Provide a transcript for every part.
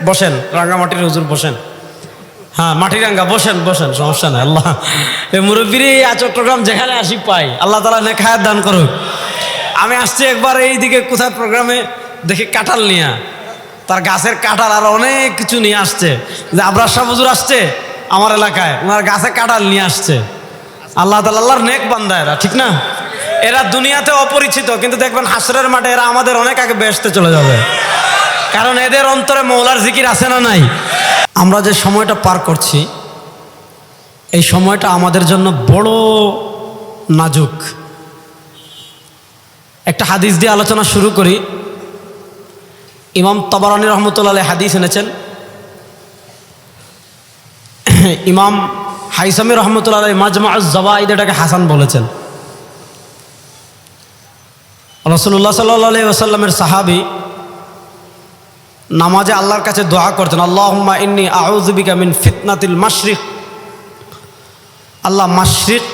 বসেন, রাঙ্গামাটির হুজুর বসেন। হ্যাঁ, মাটিরাঙ্গা বসেন বসেন, সমস্যা নেই। আল্লাহ এই মুরব্বীরই চট্টগ্রাম যেখানে আসি পাই, আল্লাহ তাআলা নেক হায়াত দান করুক। আমি আসছি একবার এইদিকে কোথায় প্রোগ্রামে, দেখি কাঁঠাল নিয়ে, তার গাছের কাঁঠাল আর অনেক কিছু নিয়ে আসছে। যে আবরার শাহ হুজুর আসছে আমার এলাকায়, ওনার গাছে কাঁঠাল নিয়ে আসছে। আল্লাহ তাআলা, আল্লাহর নেক বান্দা এরা, ঠিক না? এরা দুনিয়াতে অপরিচিত, কিন্তু দেখবেন হাসরের মাঠে এরা আমাদের অনেক আগে বেহেশতে চলে যাবে, কারণ এদের অন্তরে মৌলার জিকির আছে না নাই? আমরা যে সময়টা পার করছি, এই সময়টা আমাদের জন্য বড় নাজুক। একটা হাদিস দিয়ে আলোচনা শুরু করি। ইমাম তাবারানী রহমতুল্লাহ আলাইহি হাদিস এনেছেন। ইমাম হাইসামি রহমতুল্লাহ আলাইহি মাজমাউজ জাওয়াইদ এটাকে হাসান বলেছেন। রাসূলুল্লাহ সাল্লাল্লাহু আলাইহি ওয়াসাল্লামের সাহাবী নামাজে আল্লাহর কাছে দোয়া করতেন, আল্লাহুম্মা ইন্নী আউযু বিকা মিন ফিতনাতিল মাশরিক। আল্লাহ, মাশরিক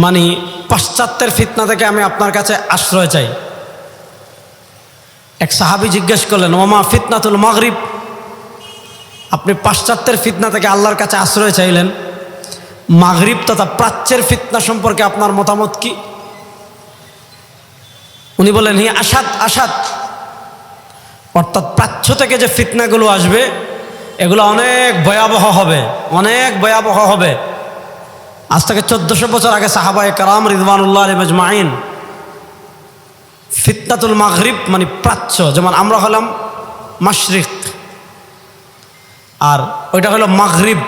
মানে পাশ্চাত্যের ফিতনা থেকে আমি আপনার কাছে আশ্রয় চাই। এক সাহাবী জিজ্ঞেস করলেন, ওমা ফিতনাতুল মাগরিব, আপনি পাশ্চাত্যের ফিতনা থেকে আল্লাহর কাছে আশ্রয় চাইলেন, মাগরিব তথা প্রাচ্যের ফিতনা সম্পর্কে আপনার মতামত কি? উনি বলেন, হি আসাদ আসাদ, অর্থাৎ প্রাচ্য থেকে যে ফিতনাগুলো আসবে এগুলো অনেক ভয়াবহ হবে, অনেক ভয়াবহ হবে। আজ থেকে 1400 বছর আগে সাহাবায়ে কেরাম রিদওয়ানুল্লাহ আলাইহিম আজমাইন ফিতনাতুল মাগরিব মানে প্রাচ্য, যেমন আমরা হলাম মাশরিক আর ওইটা হলো মাগরিব।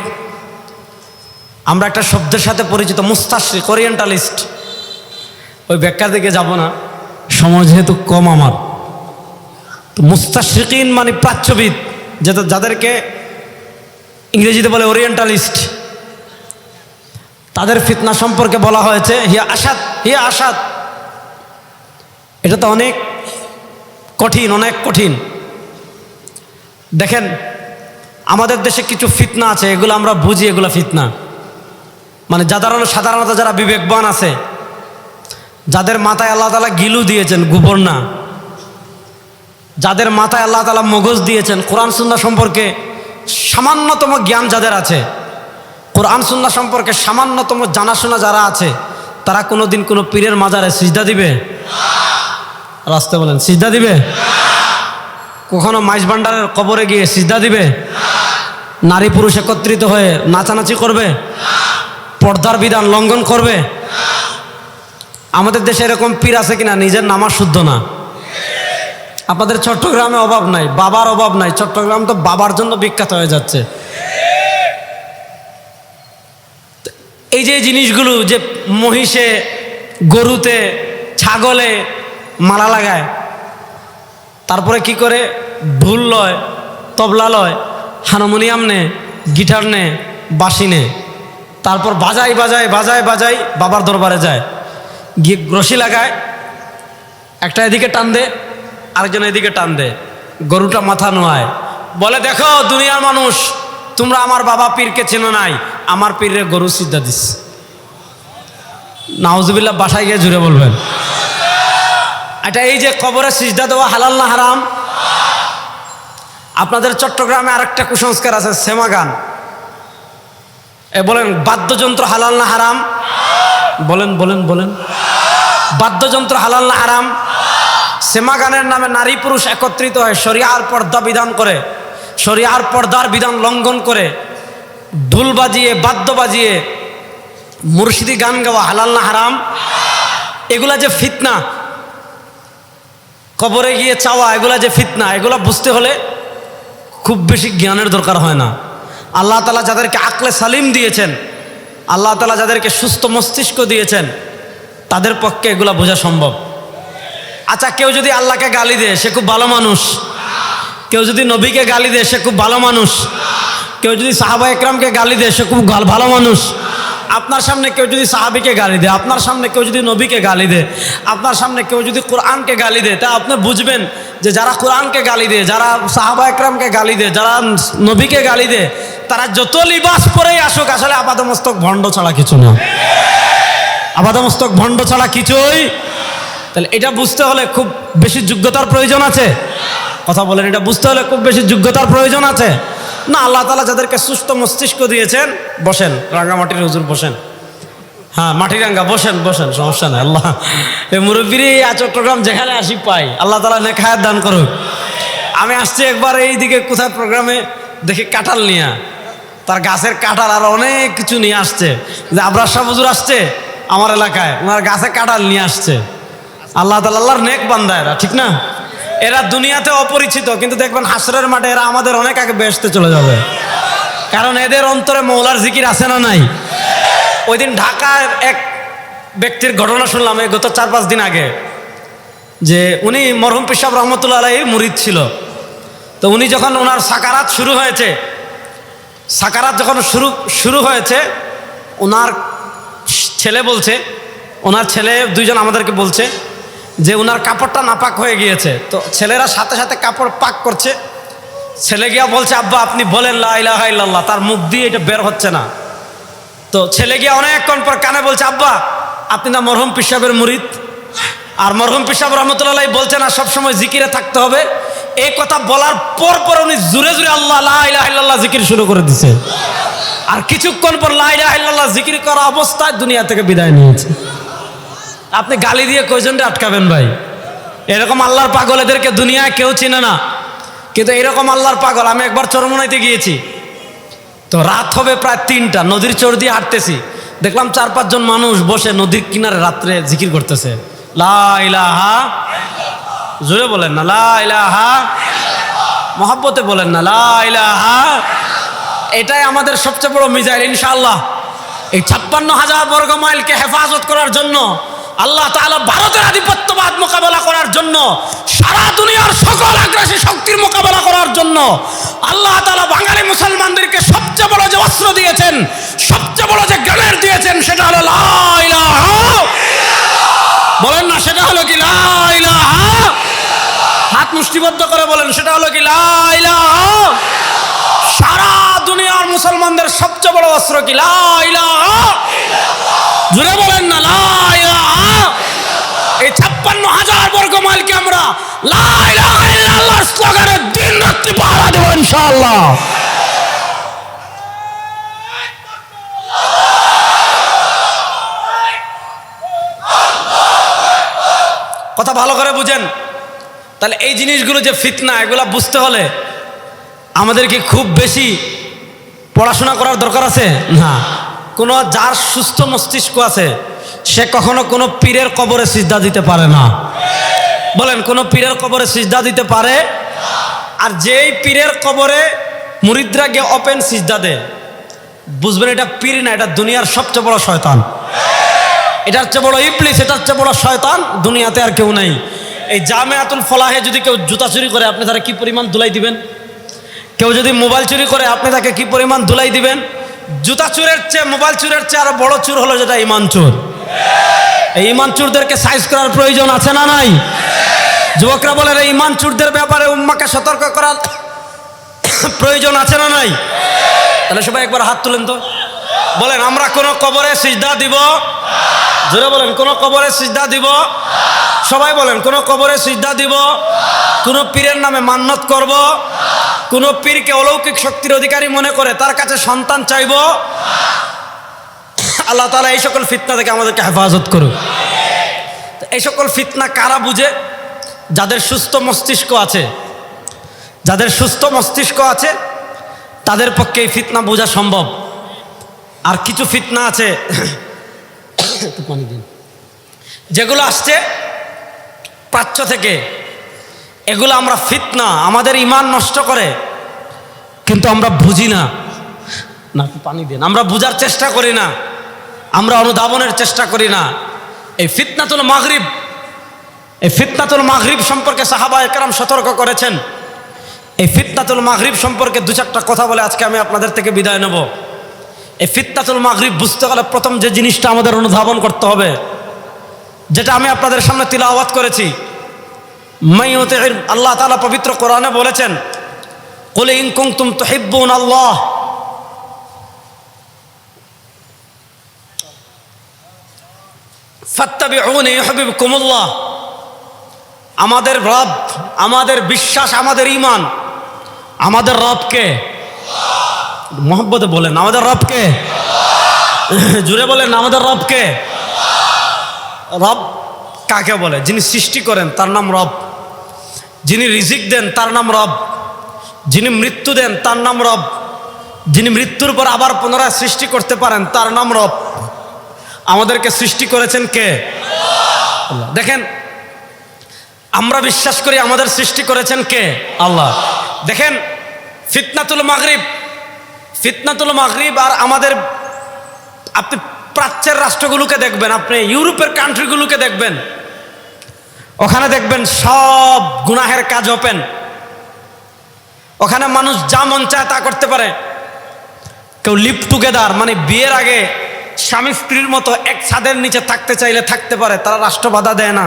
আমরা একটা শব্দের সাথে পরিচিত, মুস্তাশরিক, ওরিয়েন্টালিস্ট। ওই ব্যাখ্যার দিকে যাব না, সময় যেহেতু কম আমার। তো মুস্তাশরিকিন মানে প্রাচ্যবিদ, যাদেরকে ইংরেজিতে বলে ওরিয়েন্টালিস্ট, তাদের ফিতনা সম্পর্কে বলা হয়েছে হিয়া আসাদ, হিয়া আসাদ। এটা তো অনেক কঠিন, অনেক কঠিন। দেখেন, আমাদের দেশে কিছু ফিতনা আছে, এগুলো আমরা বুঝি, এগুলো ফিতনা। মানে সাধারণত যারা বিবেকবান আছে, যাদের মাথায় আল্লাহ তাআলা গিলু দিয়েছেন, গোবর না, যাদের মাথায় আল্লাহ তাআলা মগজ দিয়েছেন, কোরআন সুন্নাহ সম্পর্কে সামান্যতম জ্ঞান যাদের আছে, কোরআন সুন্নাহ সম্পর্কে সামান্যতম জানাশোনা যারা আছে, তারা কোনোদিন কোনো পীরের মাজারে সিজদা দিবে? রাস্তায় বলেন, সিজদা দিবে? কখনো মাইজ ভান্ডারের কবরে গিয়ে সিজদা দিবে? নারী পুরুষ একত্রিত হয়ে নাচানাচি করবে? পর্দার বিধান লঙ্ঘন করবে? আমাদের দেশে এরকম পীর আছে কিনা নিজের নামাজ শুদ্ধ না? আপনাদের চট্টগ্রামে অভাব নাই, বাবার অভাব নাই। চট্টগ্রাম তো বাবার জন্য বিখ্যাত হয়ে যাচ্ছে। এই যে জিনিসগুলো, যে মহিষে, গরুতে, ছাগলে মালা লাগায়, তারপরে কি করে ঢোল লয়, তবলা লয়, হারমোনিয়াম নে, গিটার নে, বাঁশি নে, তারপর বাজাই বাজাই বাজায় বাজাই বাবার দরবারে যায়, গিয়ে রশি লাগায়, একটা এদিকে টান দে, আরেকজন এদিকে টান দে, গরুটা মাথা নোয়ায়, বলে দেখো দুনিয়ার মানুষ, তোমরা আমার বাবা পীরকে চেনো নাই, আমার পীরের গরু সিজদা দিস। নাউজুবিল্লাহ, বাসায় গিয়ে জুড়ে বলবেন। এটা এই যে কবরে সিজদা দেওয়া হালাল না হারাম? আপনাদের চট্টগ্রামে আরেকটা কুসংস্কার আছে, সেমা গান। বলেন, বাদ্যযন্ত্র হালাল না হারাম? বলেন বলেন বলেন, বাদ্যযন্ত্র হালাল না হারাম? সেমা গানের নামে নারী পুরুষ একত্রিত হয়, শরিয়ার পর্দা বিধান করে, শরিয়ার পর্দার বিধান লঙ্ঘন করে, ঢোল বাজিয়ে, বাদ্য বাজিয়ে মুর্শিদি গান গাওয়া হালাল না হারাম? এগুলা যে ফিতনা, কবরে গিয়ে চাওয়া, এগুলা যে ফিতনা, এগুলা বুঝতে হলে খুব বেশি জ্ঞানের দরকার হয় না। আল্লাহ তাআলা যাদেরকে আকলে সালিম দিয়েছেন, আল্লাহ তাআলা যাদেরকে সুস্থ মস্তিষ্ক দিয়েছেন, তাদের পক্ষে এগুলা বোঝা সম্ভব। আচ্ছা, কেউ যদি আল্লাহকে গালি দেয় সে খুব ভালো মানুষ, কেউ যদি নবীকে গালি দেয় সে খুব ভালো মানুষ, কেউ যদি সাহাবা একরামকে গালি দেয় সে খুব ভালো মানুষ। আপনার সামনে কেউ যদি সাহাবীকে গালি দেয়, আপনার সামনে কেউ যদি নবীকে গালি দেয়, আপনার সামনে কেউ যদি কোরআনকে গালি দেয়, তা আপনি বুঝবেন যে যারা কোরআনকে গালি দেয়, যারা সাহাবা একরামকে গালি দেয়, যারা নবীকে গালি দেয়, তারা যত লিবাস পরেই আসুক, আসলে আপাদমস্তক ভণ্ড ছাড়া কিছু না, আপাদমস্তক ভণ্ড ছাড়া কিছুই। তাহলে এটা বুঝতে হলে খুব বেশি যোগ্যতার প্রয়োজন আছে। কথা বলেন, এটা বুঝতে হলে খুব বেশি যোগ্যতার প্রয়োজন আছে না? আল্লাহ তাআলা যাদেরকে সুস্থ মস্তিষ্ক দিয়েছেন, বসেন, রাঙ্গামাটির হুজুর বসেন, হ্যাঁ মাটিরাঙ্গা বসেন বসেন, সমস্যা নেই। আল্লাহ এই মুরব্বীরই চট্টগ্রাম যেখানে আসি পাই, আল্লাহ তাআলা নেক হায়াত দান করুক। আমি আসছি একবার এইদিকে কোথায় প্রোগ্রামে, দেখি কাঁঠাল নিয়ে, তার গাছের কাঁঠাল আর অনেক কিছু নিয়ে আসছে, যে আবরার শাহ হুজুর আসছে আমার এলাকায়, ওনার গাছে কাঁঠাল নিয়ে আসছে। আল্লাহ তাআলা, আল্লাহর নেক বান্দা এরা, ঠিক না? এরা দুনিয়াতে অপরিচিত, কিন্তু দেখবেন হাসরের মাঠে এরা আমাদের অনেক আগে বেহেশতে চলে যাবে, কারণ এদের অন্তরে মৌলার জিকির আছে না নাই? ওই দিন ঢাকার এক ব্যক্তির ঘটনা শুনলাম এই গত 4-5 দিন আগে, যে উনি মরহুম পীর সাহেব রহমতুল্লাহ আলাইহির মুরিদ ছিল। তো উনি যখন ওনার সাকারাত শুরু হয়েছে, সাকারাত যখন শুরু হয়েছে, ওনার ছেলে বলছে, ওনার ছেলে 2 জন আমাদেরকে বলছে যে ওনার কাপড়টা নাপাক হয়ে গিয়েছে। তো ছেলেরা সাথে সাথে কাপড় পাক করছে, ছেলে গিয়া বলছে আব্বা আপনি বলেন লা ইলাহা ইল্লাল্লাহ, তার মুখ দিয়ে এটা বের হচ্ছে না। তো ছেলে গিয়া অনেকক্ষণ পর কানে বলছে আব্বা আপনি না মরহুম পীর সাহেবের মুরিদ, আর মরহুম পীর সাহেব রহমতুল্লাহ আলাইহি বলছে না সবসময় জিকিরে থাকতে হবে। এই কথা বলার পর উনি জোরে জোরে আল্লাহ লা ইলাহা ইল্লাল্লাহ জিকির শুরু করে দিছে, আর কিছুক্ষণ পর লা ইলাহা ইল্লাল্লাহ জিকির করা অবস্থায় দুনিয়া থেকে বিদায় নিয়েছে। আপনি গালি দিয়ে কয়জনটা আটকাবেন ভাই? এরকম আল্লাহর পাগল, এদেরকে দুনিয়ায় কেউ চিনে না, কিন্তু এরকম আল্লাহর পাগল। আমি একবার চরমোনাইতে গিয়েছি, তো রাত হবে প্রায় 3টা, নদীর চর দিয়ে হাঁটতেছি, দেখলাম 4-5 জন মানুষ বসে নদীর কিনারে রাত্রে জিকির করতেছে, লা ইলাহা, জোরে বলেন না লা ইলাহা, মহব্বতে বলেন না লা ইলাহা। এটাই আমাদের সবচেয়ে বড় মিজাইল ইনশাআল্লাহ। এই 56,000 বর্গ মাইলকে হেফাজত করার জন্য, আল্লাহ তাআলা ভারতের আধিপত্যবাদ মোকাবেলা করার জন্য, সারা দুনিয়ার সকল আগ্রাসী শক্তির মোকাবেলা করার জন্য আল্লাহ তাআলা বাঙালি মুসলমানদেরকে সবচেয়ে বড় যে অস্ত্র দিয়েছেন, সবচেয়ে বড় যে গ্রেনেড দিয়েছেন, সেটা হলো লা ইলাহা। বলেন না, সেটা হলো কি লা ইলাহা? হাত মুষ্টিবদ্ধ করে বলেন, সেটা হলো কি লা ইলাহা? সারা দুনিয়ার মুসলমানদের সবচেয়ে বড় অস্ত্র কি? লা ইলাহা। জোরে বলেন না লা ইলাহা। এই 56,000 বর্গ মাইলকে আমরা লা ইলাহা ইল্লাল্লাহর স্লোগানে দিন রাত্রি পাহারা দেব ইনশাআল্লাহ। কথা ভালো করে বুঝেন। তাহলে এই জিনিসগুলো যে ফিতনা, এগুলা বুঝতে হলে আমাদের কি খুব বেশি পড়াশোনা করার দরকার আছে? না। কোনো যার সুস্থ মস্তিষ্ক আছে সে কখনো কোনো পীরের কবরে সিজদা দিতে পারে না। বলেন, কোনো পীরের কবরে সিজদা দিতে পারে? আর যেই পীরের কবরে মুরিদরা গিয়ে ওপেন সিজদা দেয়, বুঝবেন এটা পীর না, এটা দুনিয়ার সবচেয়ে বড় শয়তান। এটার চেয়ে বড় ইবলিস, এটার চেয়ে বড় শয়তান দুনিয়াতে আর কেউ নেই। এই জামিয়াতুল ফলাহে যদি কেউ জুতা চুরি করে, আপনি তারা কি পরিমাণ ধুলাই দিবেন? কেউ যদি মোবাইল চুরি করে, আপনি তাকে কি পরিমাণ ধুলাই দিবেন? জুতা চুরের চেয়ে, মোবাইল চুরের চেয়ে আরো বড় চুর হলো যেটা ইমান চুর। এই ইমান চুরদেরকে সাইজ করার প্রয়োজন আছে না নাই? যুবকরা বলেন, এই ইমান চুরদের ব্যাপারে উম্মাকে সতর্ক করার প্রয়োজন আছে না নাই? তাহলে সবাই একবার হাত তুলেন তো, বলেন আমরা কোন কবরে সিজদা দিব? জোরে বলেন, কোন কবরে সিজদা দিব? সবাই বলেন, কোন কবরে সিজদা দিব? কোন পীরের নামে মান্নত করব? কোন পীরকে অলৌকিক শক্তির অধিকারী মনে করে তার কাছে সন্তান চাইব? আল্লাহ তাআলা এই সকল ফিতনা থেকে আমাদেরকে হেফাজত করুক। এই সকল ফিতনা কারা বুঝে? যাদের সুস্থ মস্তিষ্ক আছে, যাদের সুস্থ মস্তিষ্ক আছে তাদের পক্ষে এই ফিতনা বোঝা সম্ভব। আর কিছু ফিতনা আছে যেগুলো আসছে প্রাচ্য থেকে, এগুলো আমরা ফিতনা, আমাদের ঈমান নষ্ট করে, কিন্তু আমরা বুঝি না। না পানি দিন, আমরা বুঝার চেষ্টা করি না, আমরা অনুধাবনের চেষ্টা করি না। এই ফিতনাতুল মাগরিব, এই ফিতনাতুল মাগরিব সম্পর্কে সাহাবায়ে কেরাম সতর্ক করেছেন। এই ফিতনাতুল মাগরিব সম্পর্কে 2-4টা কথা বলে আজকে আমি আপনাদের থেকে বিদায় নেব। এই ফিতনাতুল মাগরিব বুঝতে গেলে প্রথম যে জিনিসটা আমাদের অনুধাবন করতে হবে, যেটা আমি আপনাদের সামনে তিলাওয়াত করেছি, আল্লাহ তাআলা পবিত্র কোরআনে বলেছেন, কুল ইন কুনতুম তুহিব্বুনাল্লাহ ফাত্তাবিউনি ইউহিব্বুকুমুল্লাহ। আমাদের রব, আমাদের বিশ্বাস, আমাদের ঈমান, আমাদের রবকে মহব্বতে বলেন, আমাদের রবকে জুড়ে বলেন, আমাদের রবকে। রব কাকে বলে? যিনি সৃষ্টি করেন তার নাম রব, যিনি রিজিক দেন তার নাম রব, যিনি মৃত্যু দেন তার নাম রব, যিনি মৃত্যুর পর আবার পুনরায় সৃষ্টি করতে পারেন তার নাম রব। আমাদেরকে সৃষ্টি করেছেন কে? আল্লাহ। দেখেন, আমরা বিশ্বাস করি আমাদের সৃষ্টি করেছেন কে? আল্লাহ। দেখেন, ফিতনাতুল মাগরিব আর আমাদের, আপনি প্রাচ্যের রাষ্ট্রগুলোকে দেখবেন, আপনি ইউরোপের কান্ট্রিগুলোকে দেখবেন, ওখানে দেখবেন সব গুনাহের কাজ ওপেন। ওখানে মানুষ যা মন চায় তা করতে পারে। কেউ লিভ টুগেদার মানে বিয়ের আগে স্বামী স্ত্রীর মতো এক ছাদের নিচে থাকতে চাইলে থাকতে পারে, তারা রাষ্ট্র বাধা দেয় না।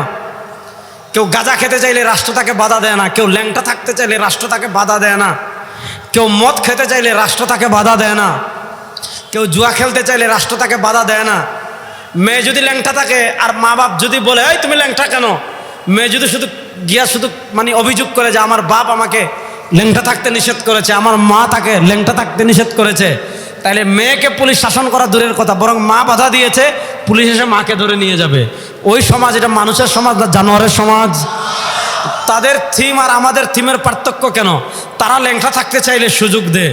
কেউ গাঁজা খেতে চাইলে রাষ্ট্র তাকে বাধা দেয় না। কেউ ল্যাংটা থাকতে চাইলে রাষ্ট্র তাকে বাধা দেয় না। কেউ মদ খেতে চাইলে রাষ্ট্র তাকে বাধা দেয় না। কেউ জুয়া খেলতে চাইলে রাষ্ট্র তাকে বাধা দেয় না। মেয়ে যদি ল্যাংটা থাকে আর মা বাপ যদি বলে এই তুমি ল্যাংটা কেন, মেয়ে যদি শুধু গিয়া শুধু মানে অভিযোগ করে যে আমার বাপ আমাকে ল্যাংটা থাকতে নিষেধ করেছে, আমার মা তাকে ল্যাংটা থাকতে নিষেধ করেছে, তাইলে মেয়েকে পুলিশ শাসন করা দূরের কথা, বরং মা বাধা দিয়েছে, পুলিশ এসে মাকে ধরে নিয়ে যাবে। ওই সমাজ, এটা মানুষের সমাজ না জানোয়ারের সমাজ? তাদের থিম আর আমাদের থিমের পার্থক্য কেন? তারা ল্যাংটা থাকতে চাইলে সুযোগ দে,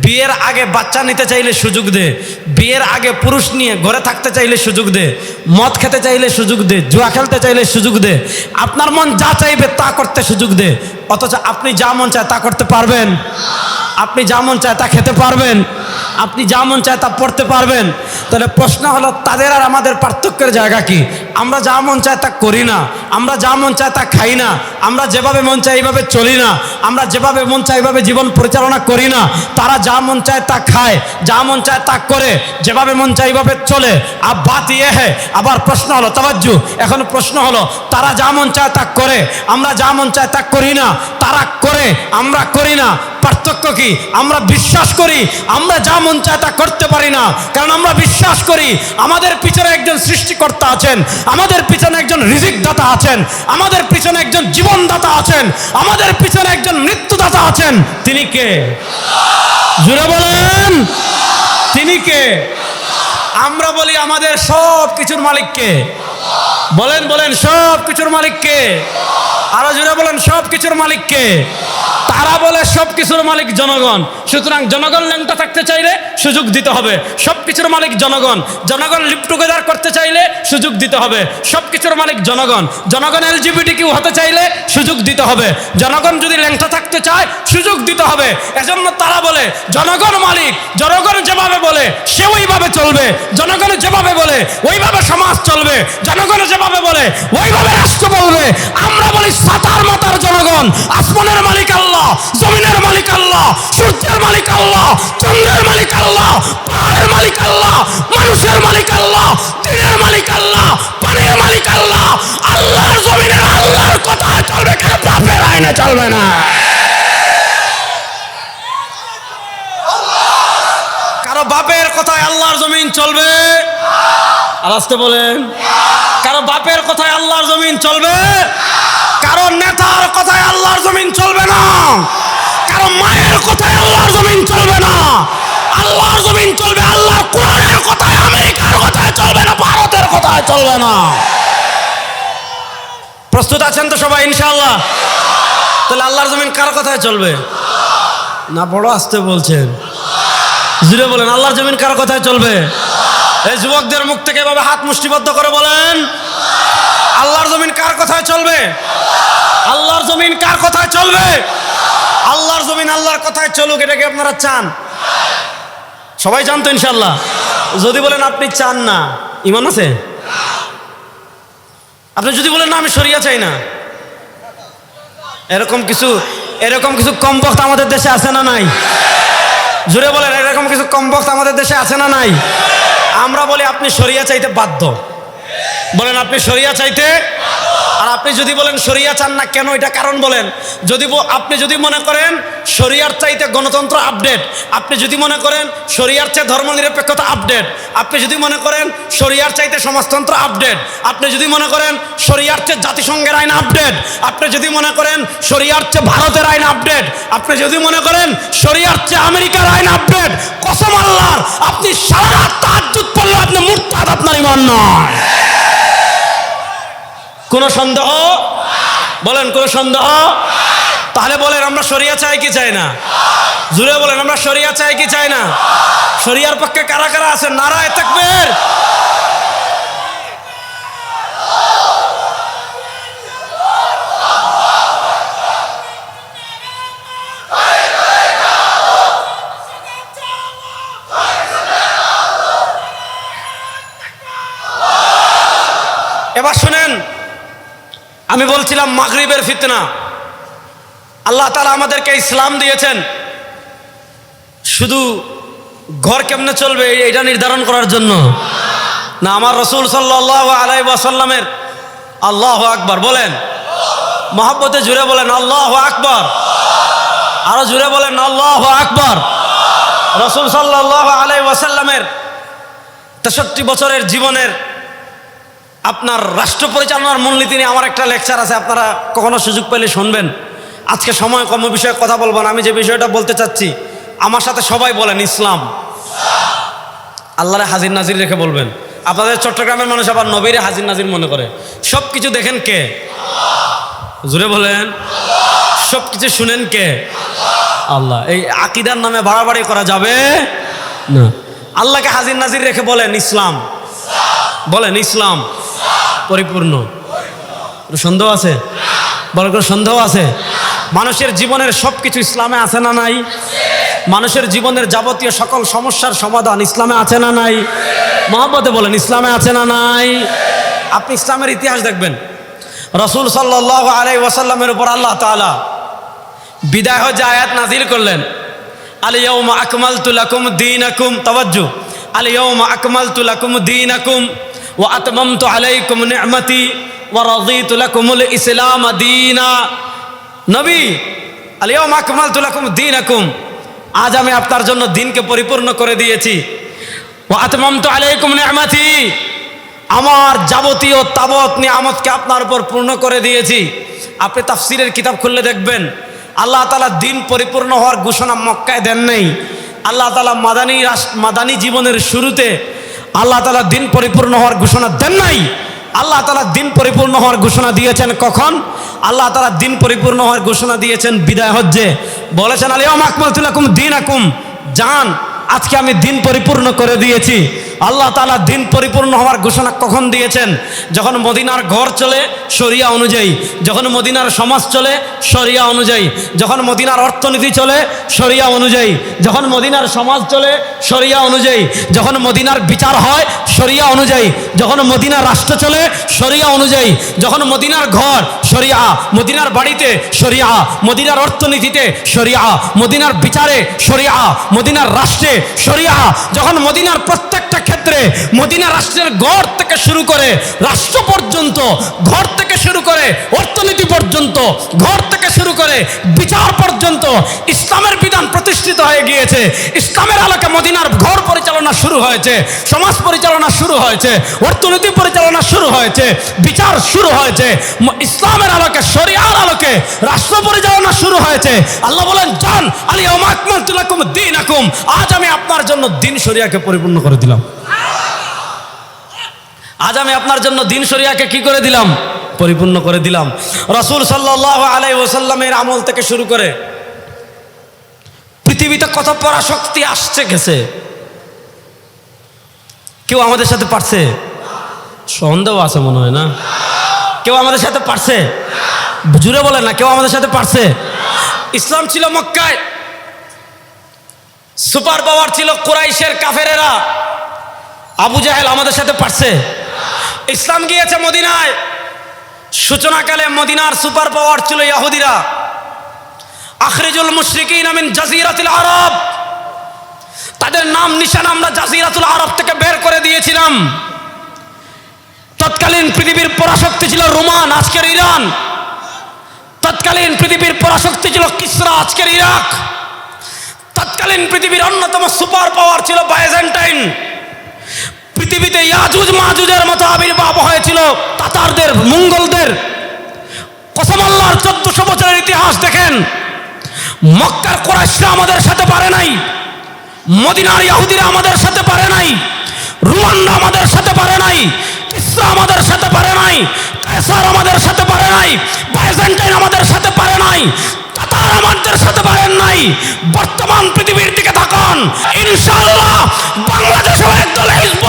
বিয়ের আগে বাচ্চা নিতে চাইলে সুযোগ দে, বিয়ের আগে পুরুষ নিয়ে ঘরে থাকতে চাইলে সুযোগ দে, মদ খেতে চাইলে সুযোগ দে, জুয়া খেলতে চাইলে সুযোগ দে, আপনার মন যা চাইবে তা করতে সুযোগ দে। অথচ আপনি যা মন চায় তা করতে পারবেন? আপনি যা মন চায় তা খেতে পারবেন? আপনি যা মন চায় তা পড়তে পারবেন? তাহলে প্রশ্ন হলো, তাদের আর আমাদের পার্থক্যের জায়গা কি? আমরা যা মন চায় তা করি না, আমরা যা মন চায় তা খাই না, আমরা যেভাবে মন চায় এইভাবে চলি না, আমরা যেভাবে মন চায় এইভাবে জীবন পরিচালনা করি না। তারা যা মন চায় তা খায়, যা মন চায় তা করে, যেভাবে মন চায় এইভাবে চলে। আর বাত ইয়ে হ্যাঁ, আবার প্রশ্ন হলো, তাওয়াজ্জু, এখন প্রশ্ন হলো, তারা যা মন চায় তা করে, আমরা যা মন চায় তা করি না। তারা করে, আমরা করি না, পার্থক্য কি? আমরা বিশ্বাস করি আমরা যা মন চায় তা করতে পারি না, কারণ আমরা বিশ্বাস করি আমাদের পিছনে একজন সৃষ্টিকর্তা আছেন, আমাদের পিছনে একজন রিজিকদাতা আছেন, আমাদের পিছনে একজন জীবনদাতা আছেন, আমাদের পিছনে একজন মৃত্যুদাতা আছেন। তিনি কে? জোরে বলেন, তিনি কে? আমরা বলি আমাদের সব কিছুর মালিক কে? বলেন বলেন, সব কিছুর মালিক কে? আরো জোরে বলেন, সব কিছুর মালিক কে? তারা বলে সব কিছুর মালিক জনগণ, সুতরাং জনগণ ল্যাংটা থাকতে চাইলে সুযোগ দিতে হবে। সব কিছুর মালিক জনগণ, জনগণ লিভ টুগেদার করতে চাইলে সুযোগ দিতে হবে। সব কিছুর মালিক জনগণ, জনগণ LGBTQ হতে চাইলে সুযোগ দিতে হবে। জনগণ যদি ল্যাংটা থাকতে চায় সুযোগ দিতে হবে। এজন্য তারা বলে জনগণ মালিক, জনগণ যেভাবে বলে সে ওইভাবে চলবে, জনগণ যেভাবে বলে ওইভাবে সমাজ চলবে, জনগণ যেভাবে বলে ওইভাবে রাষ্ট্র বলবে। আমরা বলি সাতার মাতার জনগণ, আসমানের মালিক আল্লাহ, জমিনের মালিক আল্লাহ, সূর্যের মালিক আল্লাহ, চন্দ্রের মালিক আল্লাহ, পাহাড়ের মালিক আল্লাহ, মানুষের মালিক আল্লাহ, দিনের মালিক আল্লাহ, পানির মালিক আল্লাহ। আল্লাহর জমিনের আল্লাহর কথায় চলবে, কেন বাপের আইনে চলবে না? কারো বাপের কথায় আল্লাহর জমিন চলবে? আর আসতে বলেন, কারো বাপের কথায় আল্লাহর জমিন চলবে? কারো নেতার কথায় আল্লাহর জমিন চলবে না, কারো মায়ের কথায় আল্লাহর জমিন চলবে না। আল্লাহর জমিন চলবে আল্লাহর কোরআনের কথায়, আমেরিকার কথায় চলবে না, ভারতের কথায় চলবে না। প্রস্তুত আছেন তো সবাই ইনশাআল্লাহ? তাহলে আল্লাহর জমিন কার কথায় চলবে? না বড় আসতে বলছেন, জুড়ে বলেন, আল্লাহর জমিন কার কথায় চলবে? এই যুবকদের মুখ থেকে এভাবে হাত মুষ্টিবদ্ধ করে বলেন, আল্লাহর জমিন কার কথায় চলবে? আল্লাহর জমিন কার কথায় চলবে? আল্লাহর জমিন আল্লাহর কথায় চলুক, এটাকে আপনারা চান? সবাই জানতো ইনশাআল্লাহ? যদি বলেন আপনি চান না, ঈমান আছে? আপনি যদি বলেন না আমি শরিয়া চাই না, এরকম কিছু কমবক্ত আমাদের দেশে আছে না নাই? জুড়ে বলেন, এরকম কিছু কমবক্ত আমাদের দেশে আছে না নাই? আমরা বলি আপনি শরিয়া চাইতে বাধ্য। বলেন, আপনি শরিয়া চাইতে আর আপনি যদি বলেন শরিয়া চান না, কেন এটা কারণ বলেন। আপনি যদি মনে করেন শরিয়ার চাইতে গণতন্ত্র আপডেট, আপনি যদি মনে করেন শরিয়ার চেয়ে ধর্মনিরপেক্ষতা আপডেট, আপনি যদি মনে করেন শরিয়ার চাইতে সমাজতন্ত্র আপডেট, আপনি যদি মনে করেন শরিয়ার চেয়ে জাতিসংঘের আইন আপডেট, আপনি যদি মনে করেন শরিয়ার চেয়ে ভারতের আইন আপডেট, আপনি যদি মনে করেন শরিয়ার চেয়ে আমেরিকার আইন আপডেট, কসম আল্লাহর আপনি সারা রাত তাহাজ্জুদ পড়লে আপনি মুরতাদ, আপনার ঈমান নয়। কোন সন্দেহ? বলেন কোন সন্দেহ? তাহলে বলেন আমরা শরিয়া চাই কি চাই না? জুড়ে বলেন আমরা শরিয়া চাই কি চাই না? শরিয়ার পক্ষে কারা কারা আছেন? নারায়ে তাকবীর। এবার শুনেন, আমি বলছিলাম মাগরিবের ফিতনা। আল্লাহ তাআলা আমাদেরকে ইসলাম দিয়েছেন শুধু ঘর কেমনে চলবে এটা নির্ধারণ করার জন্য না, আমার রাসূল সাল্লাল্লাহু আলাইহি ওয়াসাল্লামের আল্লাহু আকবার বলেন, মহব্বতে জুড়ে বলেন আল্লাহু আকবার, আরো জুড়ে বলেন আল্লাহু আকবার। রাসূল সাল্লাল্লাহু আলাইহি ওয়াসাল্লামের 63 বছরের জীবনের আপনার রাষ্ট্র পরিচালনার মূলনীতি নিয়ে আমার একটা লেকচার আছে, আপনারা কখনো সুযোগ পেলে শুনবেন। আজকে সময় কম, বিষয়ে কথা বলবো না। আমি যে বিষয়টা বলতে চাচ্ছি, আমার সাথে সবাই বলেন ইসলাম। আল্লাহরে হাজির নাজির রেখে বলবেন। আপনাদের চট্টগ্রামের মানুষ আবার নবীরে হাজির নাজির মনে করে। সব কিছু দেখেন কে? জুড়ে বলেন সব কিছু শুনেন কে? আল্লাহ। এই আকীদার নামে বাড়াবাড়ি করা যাবে না। আল্লাহকে হাজির নাজির রেখে বলেন ইসলাম। বলেন ইসলাম পরিপূর্ণ। সন্দেহ আছে? বলেন কোনো সন্দেহ আছে? মানুষের জীবনের সব কিছু ইসলামে আছে না নাই? মানুষের জীবনের যাবতীয় সকল সমস্যার সমাধান ইসলামে আছে না নাই? মহব্বতে বলেন ইসলামে আছে না নাই? আপনি ইসলামের ইতিহাস দেখবেন, রাসূল সাল্লাল্লাহু আলাইহি ওয়াসাল্লামের উপর আল্লাহ তাআলা বিদায় হজ্জে আয়াত নাজিল করলেন, আল ইয়াউমা আকমালতু লাকুম দীনাকুম। তাওয়াজ্জু, আল ইয়াউমা আকমালতু লাকুম দীনাকুম ওয়া আতমামতু আলাইকুম নি'মাতি ওয়া রাযীতু লাকুমুল ইসলাম দীনা। নবী, আল ইয়াউমা আকমালতু লাকুম দীনাকুম, আজ আমি আপনার জন্য দিনকে পরিপূর্ণ করে দিয়েছি। ওয়া আতমামতু আলাইকুম নি'মাতি, আমার যাবতীয় তাবৎ নিয়ামতকে আপনার উপর পূর্ণ করে দিয়েছি। আপনি তাফসীরের কিতাব খুললে দেখবেন আল্লাহ তাআলা দিন পরিপূর্ণ হওয়ার ঘোষণা মক্কায় দেন নাই। আল্লাহ তাআলা মাদানী জীবনের শুরুতে আল্লাহ তাআলা দিন পরিপূর্ণ হওয়ার ঘোষণা দেন নাই। আল্লাহ তাআলা দিন পরিপূর্ণ হওয়ার ঘোষণা দিয়েছেন কখন? আল্লাহ তাআলা দিন পরিপূর্ণ হওয়ার ঘোষণা দিয়েছেন বিদায় হজ্জে। বলেছেন আল ইয়াউমা আকমালতু লাকুম দীনাকুম, জান আজকে আমি দিন পরিপূর্ণ করে দিয়েছি। আল্লাহ তাআলা দিন পরিপূর্ণ হওয়ার ঘোষণা কখন দিয়েছেন? যখন মদিনার ঘর চলে শরিয়া অনুযায়ী, যখন মদিনার সমাজ চলে শরিয়া অনুযায়ী, যখন মদিনার অর্থনীতি চলে শরিয়া অনুযায়ী, যখন মদিনার সমাজ চলে শরিয়া অনুযায়ী, যখন মদিনার বিচার হয় শরিয়া অনুযায়ী, যখন মদিনার রাষ্ট্র চলে শরিয়া অনুযায়ী, যখন মদিনার ঘর শরিয়া, মদিনার বাড়িতে শরিয়া, মদিনার অর্থনীতিতে শরিয়া, মদিনার বিচারে শরিয়া, মদিনার রাষ্ট্রে শরিয়া, যখন মদিনার প্রত্যেকটা ক্ষেত্রে মদিনা রাষ্ট্রের ঘর থেকে শুরু করে রাষ্ট্র পর্যন্ত, ঘর থেকে শুরু করে অর্থনীতি পর্যন্ত, ঘর থেকে শুরু করে বিচার পর্যন্ত ইসলামের বিধান প্রতিষ্ঠিত হয়ে গিয়েছে। ইসলামের আলোকে মদিনার ঘর পরিচালনা শুরু হয়েছে, সমাজ পরিচালনা শুরু হয়েছে, অর্থনীতি পরিচালনা শুরু হয়েছে, বিচার শুরু হয়েছে। ইসলামের আলোকে, শরিয়ার আলোকে রাষ্ট্র পরিচালনা শুরু হয়েছে। আল্লাহ বলেন জান আল ইয়াউমা আকমালতু লাকুম দীনাকুম, আজ আমি আপনার জন্য দিন শরিয়াকে পরিপূর্ণ করে দিলাম। আজ আমি আপনার জন্য দিন শরিয়াকে কি করে দিলাম? পরিপূর্ণ করে দিলাম। রাসূল সাল্লাল্লাহু আলাইহি ওয়াসাল্লামের আমল থেকে শুরু করে পৃথিবীতে কত পরাশক্তি আসছে গেছে, কেউ আমাদের সাথে পারছে? সন্দেহ আছে মনে হয় না? কেউ আমাদের সাথে পারছে? জুড়ে বলেন না, কেউ আমাদের সাথে পারছে? ইসলাম ছিল মক্কায়, সুপার পাওয়ার ছিল কুরাইশের কাফেরেরা, আবু জাহেল আমাদের সাথে পারছে? ইসলাম গিয়েছে মদিনায়, সূচনাকালে মদিনার সুপার পাওয়ার ছিল ইহুদিরা। আখরিজুল মুশরিকিন মিন জাজিরাতুল আরব, তাদের নাম নিশানা আমরা জাজিরাতুল আরব থেকে বের করে দিয়েছিলাম। তৎকালীন পৃথিবীর পরাশক্তি ছিল রোমান, আজকের ইরান। তৎকালীন পৃথিবীর পরাশক্তি ছিল কিসরা, আজকের ইরাক। তৎকালীন পৃথিবীর অন্যতম সুপার পাওয়ার ছিল বাইজেন্টাইন। পৃথিবীতে ইয়াজুজ মাজুজের মতো আবির্ভাব হয়েছিল তাতারদের, মঙ্গলদের। কসম আল্লাহর 1400 বছরের ইতিহাস দেখেন, মক্কার কুরাইশরা আমাদের সাথে পারে নাই, মদিনার ইহুদিরা আমাদের সাথে পারে নাই, রোমানরা আমাদের সাথে পারে নাই, কিসরা আমাদের সাথে পারে নাই, কায়সার আমাদের সাথে পারে নাই, বাইজেন্টাইন আমাদের সাথে পারে নাই, তাতার আমাদের সাথে পারেন নাই। বর্তমান পৃথিবীর দিকে তাকান, ইনশাআল্লাহ বাংলাদেশেও একদল হিজবুত